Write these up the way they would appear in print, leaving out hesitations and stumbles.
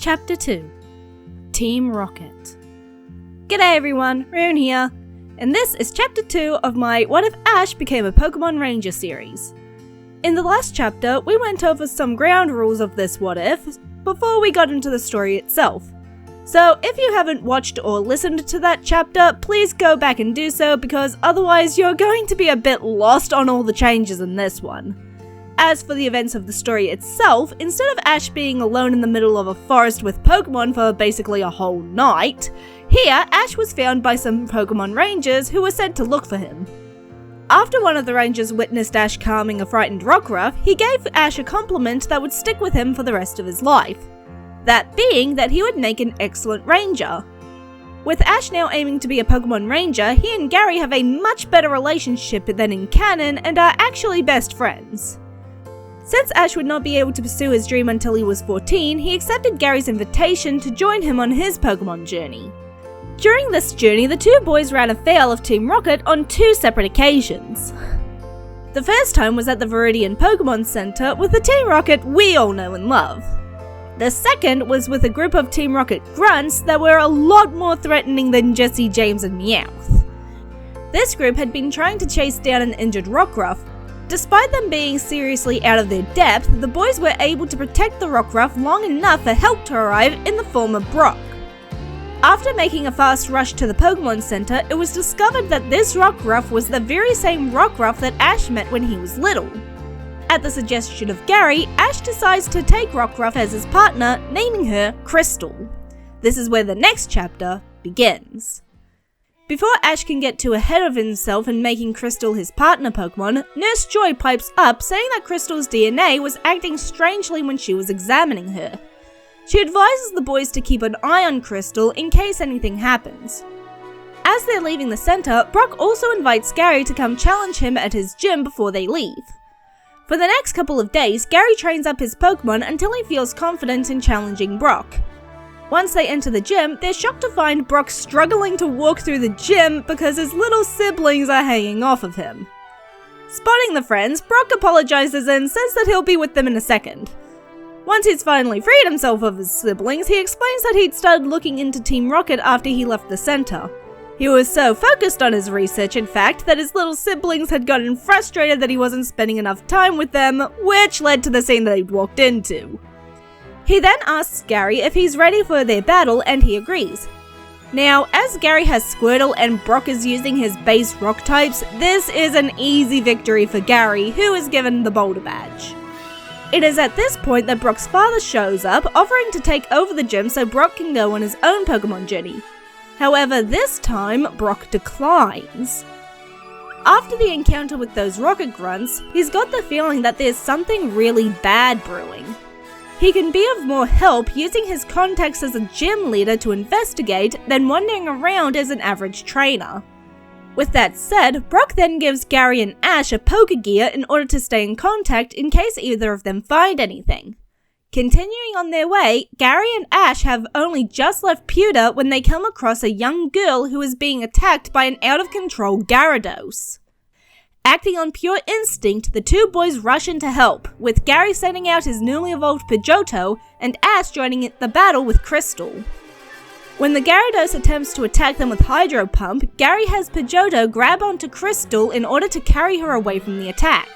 Chapter 2 Team Rocket. G'day everyone, Rune here, and this is Chapter 2 of my What If Ash Became a Pokemon Ranger series. In the last chapter, we went over some ground rules of this What If before we got into the story itself. So if you haven't watched or listened to that chapter, please go back and do so because otherwise you're going to be a bit lost on all the changes in this one. As for the events of the story itself, instead of Ash being alone in the middle of a forest with Pokemon for basically a whole night, here Ash was found by some Pokemon Rangers who were sent to look for him. After one of the Rangers witnessed Ash calming a frightened rockruff, he gave Ash a compliment that would stick with him for the rest of his life. That being that he would make an excellent ranger. With Ash now aiming to be a Pokemon Ranger, he and Gary have a much better relationship than in canon and are actually best friends. Since Ash would not be able to pursue his dream until he was 14, he accepted Gary's invitation to join him on his Pokemon journey. During this journey, the two boys ran afoul of Team Rocket on two separate occasions. The first time was at the Viridian Pokemon Center with the Team Rocket we all know and love. The second was with a group of Team Rocket grunts that were a lot more threatening than Jesse, James, and Meowth. This group had been trying to chase down an injured rockruff. Despite them being seriously out of their depth, the boys were able to protect the rockruff long enough for help to arrive in the form of Brock. After making a fast rush to the Pokemon Center, it was discovered that this rockruff was the very same rockruff that Ash met when he was little. At the suggestion of Gary, Ash decides to take Rockruff as his partner, naming her Crystal. This is where the next chapter begins. Before Ash can get too ahead of himself in making Crystal his partner Pokemon, Nurse Joy pipes up saying that Crystal's DNA was acting strangely when she was examining her. She advises the boys to keep an eye on Crystal in case anything happens. As they're leaving the center, Brock also invites Gary to come challenge him at his gym before they leave. For the next couple of days, Gary trains up his Pokemon until he feels confident in challenging Brock. Once they enter the gym, they're shocked to find Brock struggling to walk through the gym because his little siblings are hanging off of him. Spotting the friends, Brock apologizes and says that he'll be with them in a second. Once he's finally freed himself of his siblings, he explains that he'd started looking into Team Rocket after he left the center. He was so focused on his research, in fact, that his little siblings had gotten frustrated that he wasn't spending enough time with them, which led to the scene that he'd walked into. He then asks Gary if he's ready for their battle, and he agrees. Now, as Gary has Squirtle and Brock is using his base rock types, this is an easy victory for Gary, who is given the Boulder Badge. It is at this point that Brock's father shows up, offering to take over the gym so Brock can go on his own Pokemon journey. However, this time, Brock declines. After the encounter with those rocket grunts, he's got the feeling that there's something really bad brewing. He can be of more help using his contacts as a gym leader to investigate than wandering around as an average trainer. With that said, Brock then gives Gary and Ash a Pokegear in order to stay in contact in case either of them find anything. Continuing on their way, Gary and Ash have only just left Pewter when they come across a young girl who is being attacked by an out-of-control Gyarados. Acting on pure instinct, the two boys rush in to help, with Gary sending out his newly evolved Pidgeotto and Ash joining the battle with Crystal. When the Gyarados attempts to attack them with Hydro Pump, Gary has Pidgeotto grab onto Crystal in order to carry her away from the attack.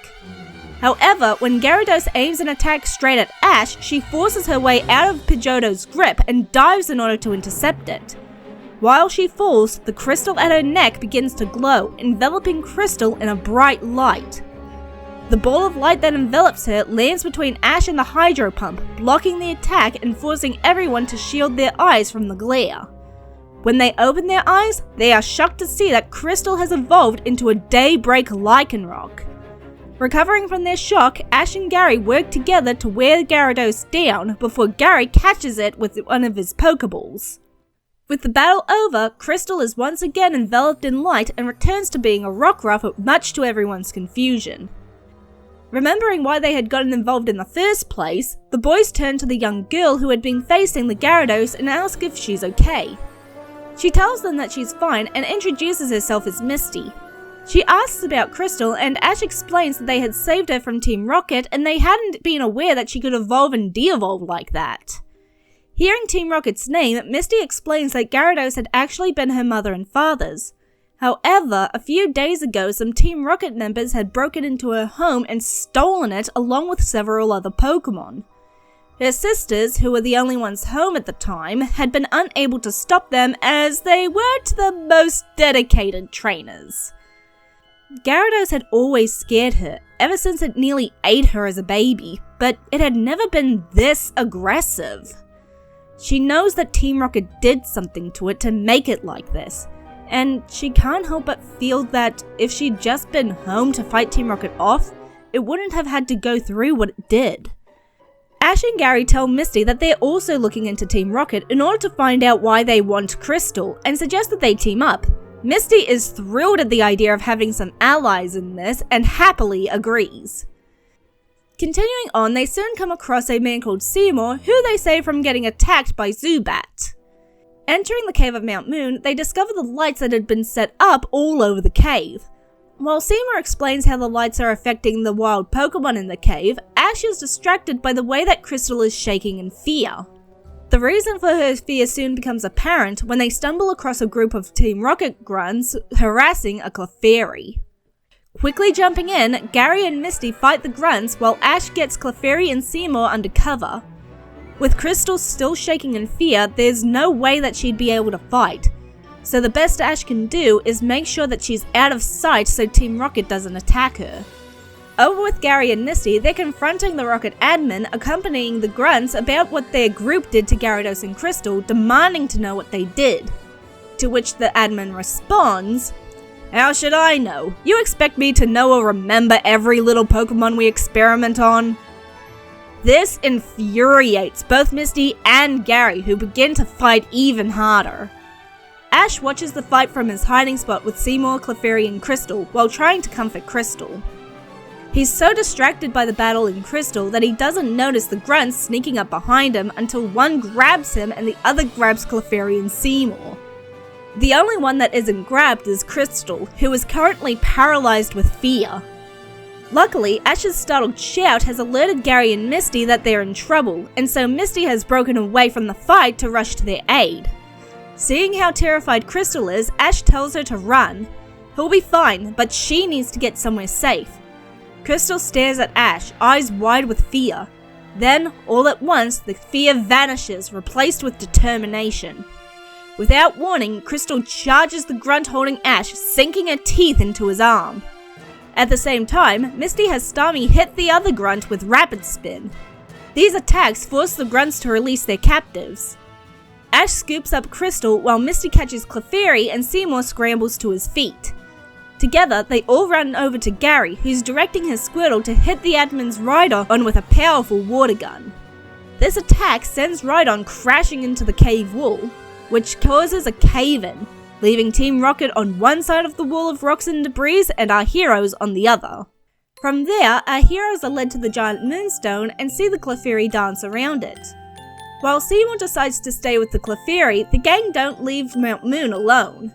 However, when Gyarados aims an attack straight at Ash, she forces her way out of Pidgeotto's grip and dives in order to intercept it. While she falls, the crystal at her neck begins to glow, enveloping Crystal in a bright light. The ball of light that envelops her lands between Ash and the Hydro Pump, blocking the attack and forcing everyone to shield their eyes from the glare. When they open their eyes, they are shocked to see that Crystal has evolved into a Daybreak Lycanroc. Recovering from their shock, Ash and Gary work together to wear Gyarados down before Gary catches it with one of his Pokeballs. With the battle over, Crystal is once again enveloped in light and returns to being a rockruff, much to everyone's confusion. Remembering why they had gotten involved in the first place, the boys turn to the young girl who had been facing the Gyarados and ask if she's okay. She tells them that she's fine and introduces herself as Misty. She asks about Crystal and Ash explains that they had saved her from Team Rocket and they hadn't been aware that she could evolve and de-evolve like that. Hearing Team Rocket's name, Misty explains that Gyarados had actually been her mother and father's. However, a few days ago, some Team Rocket members had broken into her home and stolen it along with several other Pokemon. Her sisters, who were the only ones home at the time, had been unable to stop them as they weren't the most dedicated trainers. Gyarados had always scared her, ever since it nearly ate her as a baby, but it had never been this aggressive. She knows that Team Rocket did something to it to make it like this, and she can't help but feel that if she'd just been home to fight Team Rocket off, it wouldn't have had to go through what it did. Ash and Gary tell Misty that they're also looking into Team Rocket in order to find out why they want Crystal, and suggest that they team up. Misty is thrilled at the idea of having some allies in this, and happily agrees. Continuing on, they soon come across a man called Seymour, who they save from getting attacked by Zubat. Entering the cave of Mount Moon, they discover the lights that had been set up all over the cave. While Seymour explains how the lights are affecting the wild Pokemon in the cave, Ash is distracted by the way that Crystal is shaking in fear. The reason for her fear soon becomes apparent when they stumble across a group of Team Rocket grunts harassing a Clefairy. Quickly jumping in, Gary and Misty fight the grunts while Ash gets Clefairy and Seymour under cover. With Crystal still shaking in fear, there's no way that she'd be able to fight. So the best Ash can do is make sure that she's out of sight so Team Rocket doesn't attack her. Over with Gary and Misty, they're confronting the Rocket admin, accompanying the grunts about what their group did to Gyarados and Crystal, demanding to know what they did. To which the admin responds, "How should I know? You expect me to know or remember every little Pokemon we experiment on?" This infuriates both Misty and Gary, who begin to fight even harder. Ash watches the fight from his hiding spot with Seymour, Clefairy, and Crystal while trying to comfort Crystal. He's so distracted by the battle in Crystal that he doesn't notice the grunts sneaking up behind him until one grabs him and the other grabs Clefairy and Seymour. The only one that isn't grabbed is Crystal, who is currently paralyzed with fear. Luckily, Ash's startled shout has alerted Gary and Misty that they're in trouble, and so Misty has broken away from the fight to rush to their aid. Seeing how terrified Crystal is, Ash tells her to run. He'll be fine, but she needs to get somewhere safe. Crystal stares at Ash, eyes wide with fear. Then, all at once, the fear vanishes, replaced with determination. Without warning, Crystal charges the grunt holding Ash, sinking her teeth into his arm. At the same time, Misty has Starmie hit the other grunt with Rapid Spin. These attacks force the grunts to release their captives. Ash scoops up Crystal while Misty catches Clefairy and Seymour scrambles to his feet. Together, they all run over to Gary, who's directing his Squirtle to hit the admin's Rhydon with a powerful water gun. This attack sends Rhydon crashing into the cave wall, which causes a cave-in, leaving Team Rocket on one side of the wall of rocks and debris and our heroes on the other. From there, our heroes are led to the giant moonstone and see the Clefairy dance around it. While Seymour decides to stay with the Clefairy, the gang don't leave Mount Moon alone.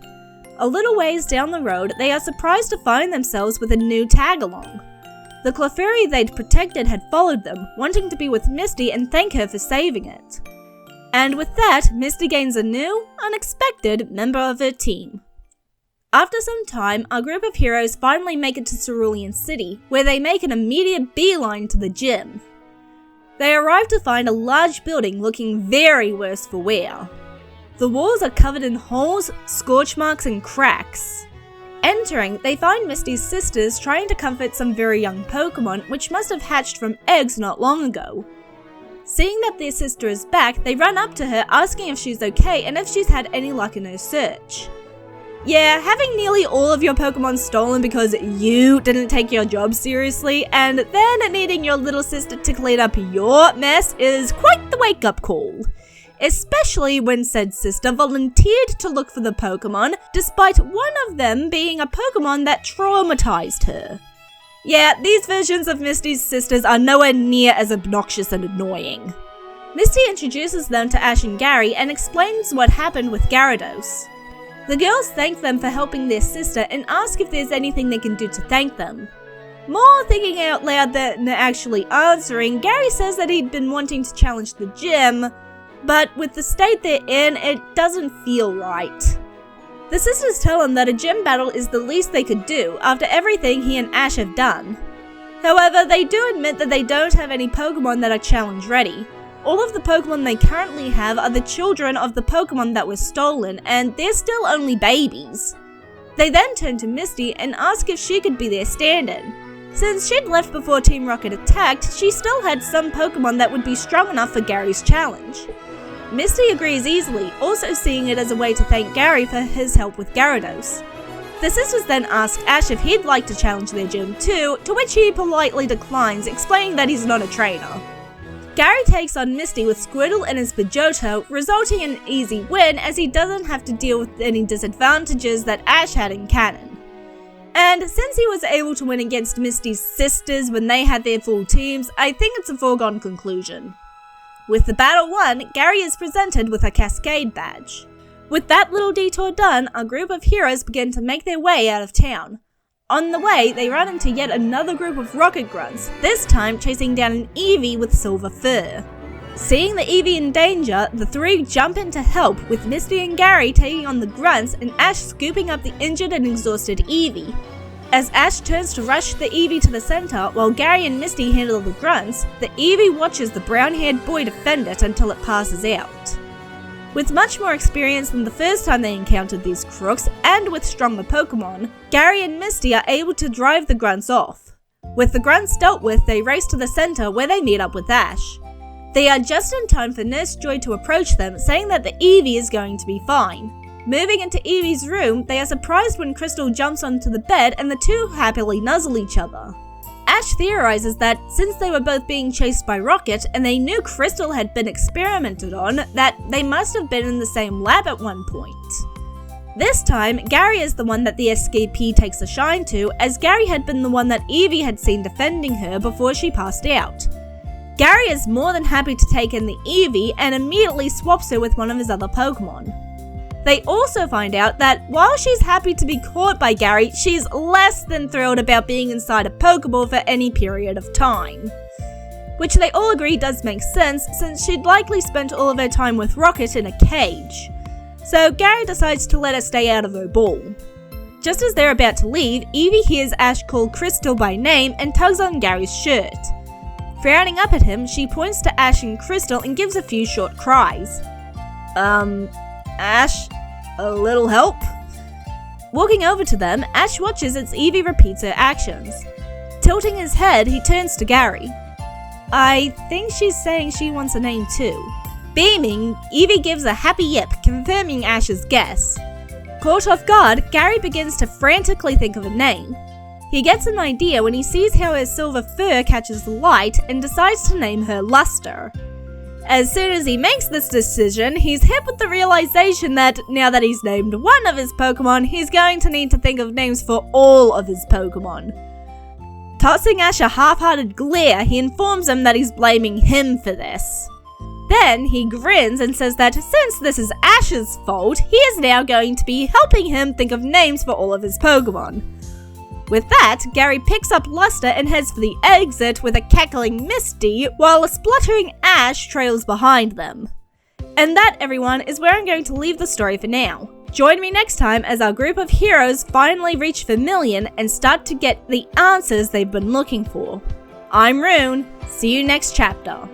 A little ways down the road, they are surprised to find themselves with a new tag-along. The Clefairy they'd protected had followed them, wanting to be with Misty and thank her for saving it. And with that, Misty gains a new, unexpected member of her team. After some time, our group of heroes finally make it to Cerulean City, where they make an immediate beeline to the gym. They arrive to find a large building looking very worse for wear. The walls are covered in holes, scorch marks, and cracks. Entering, they find Misty's sisters trying to comfort some very young Pokemon which must have hatched from eggs not long ago. Seeing that their sister is back, they run up to her asking if she's okay and if she's had any luck in her search. Yeah, having nearly all of your Pokemon stolen because you didn't take your job seriously and then needing your little sister to clean up your mess is quite the wake-up call. Especially when said sister volunteered to look for the Pokemon, despite one of them being a Pokemon that traumatized her. Yeah, these versions of Misty's sisters are nowhere near as obnoxious and annoying. Misty introduces them to Ash and Gary and explains what happened with Gyarados. The girls thank them for helping their sister and ask if there's anything they can do to thank them. More thinking out loud than actually answering, Gary says that he'd been wanting to challenge the gym, but with the state they're in, it doesn't feel right. The sisters tell him that a gym battle is the least they could do after everything he and Ash have done. However, they do admit that they don't have any Pokemon that are challenge ready. All of the Pokemon they currently have are the children of the Pokemon that were stolen, and they're still only babies. They then turn to Misty and ask if she could be their stand-in. Since she'd left before Team Rocket attacked, she still had some Pokemon that would be strong enough for Gary's challenge. Misty agrees easily, also seeing it as a way to thank Gary for his help with Gyarados. The sisters then ask Ash if he'd like to challenge their gym too, to which he politely declines, explaining that he's not a trainer. Gary takes on Misty with Squirtle and his Pidgeotto, resulting in an easy win as he doesn't have to deal with any disadvantages that Ash had in canon. And since he was able to win against Misty's sisters when they had their full teams, I think it's a foregone conclusion. With the battle won, Gary is presented with a Cascade badge. With that little detour done, our group of heroes begin to make their way out of town. On the way, they run into yet another group of rocket grunts, this time chasing down an Eevee with silver fur. Seeing the Eevee in danger, the three jump in to help, with Misty and Gary taking on the grunts and Ash scooping up the injured and exhausted Eevee. As Ash turns to rush the Eevee to the center while Gary and Misty handle the grunts, the Eevee watches the brown-haired boy defend it until it passes out. With much more experience than the first time they encountered these crooks, and with stronger Pokemon, Gary and Misty are able to drive the grunts off. With the grunts dealt with, they race to the center where they meet up with Ash. They are just in time for Nurse Joy to approach them, saying that the Eevee is going to be fine. Moving into Eevee's room, they are surprised when Crystal jumps onto the bed and the two happily nuzzle each other. Ash theorizes that since they were both being chased by Rocket and they knew Crystal had been experimented on, that they must have been in the same lab at one point. This time, Gary is the one that the escapee takes a shine to, as Gary had been the one that Eevee had seen defending her before she passed out. Gary is more than happy to take in the Eevee and immediately swaps her with one of his other Pokemon. They also find out that while she's happy to be caught by Gary, she's less than thrilled about being inside a Pokeball for any period of time. Which they all agree does make sense, since she'd likely spent all of her time with Rocket in a cage. So Gary decides to let her stay out of her ball. Just as they're about to leave, Eevee hears Ash call Crystal by name and tugs on Gary's shirt. Frowning up at him, she points to Ash and Crystal and gives a few short cries. Ash, a little help? Walking over to them, Ash watches as Eevee repeats her actions. Tilting his head, he turns to Gary. I think she's saying she wants a name too. Beaming, Eevee gives a happy yip, confirming Ash's guess. Caught off guard, Gary begins to frantically think of a name. He gets an idea when he sees how her silver fur catches the light and decides to name her Luster. As soon as he makes this decision, he's hit with the realization that now that he's named one of his Pokemon, he's going to need to think of names for all of his Pokemon. Tossing Ash a half-hearted glare, he informs him that he's blaming him for this. Then he grins and says that since this is Ash's fault, he is now going to be helping him think of names for all of his Pokemon. With that, Gary picks up Luster and heads for the exit with a cackling Misty, while a spluttering Ash trails behind them. And that, everyone, is where I'm going to leave the story for now. Join me next time as our group of heroes finally reach Vermilion and start to get the answers they've been looking for. I'm Rune, see you next chapter.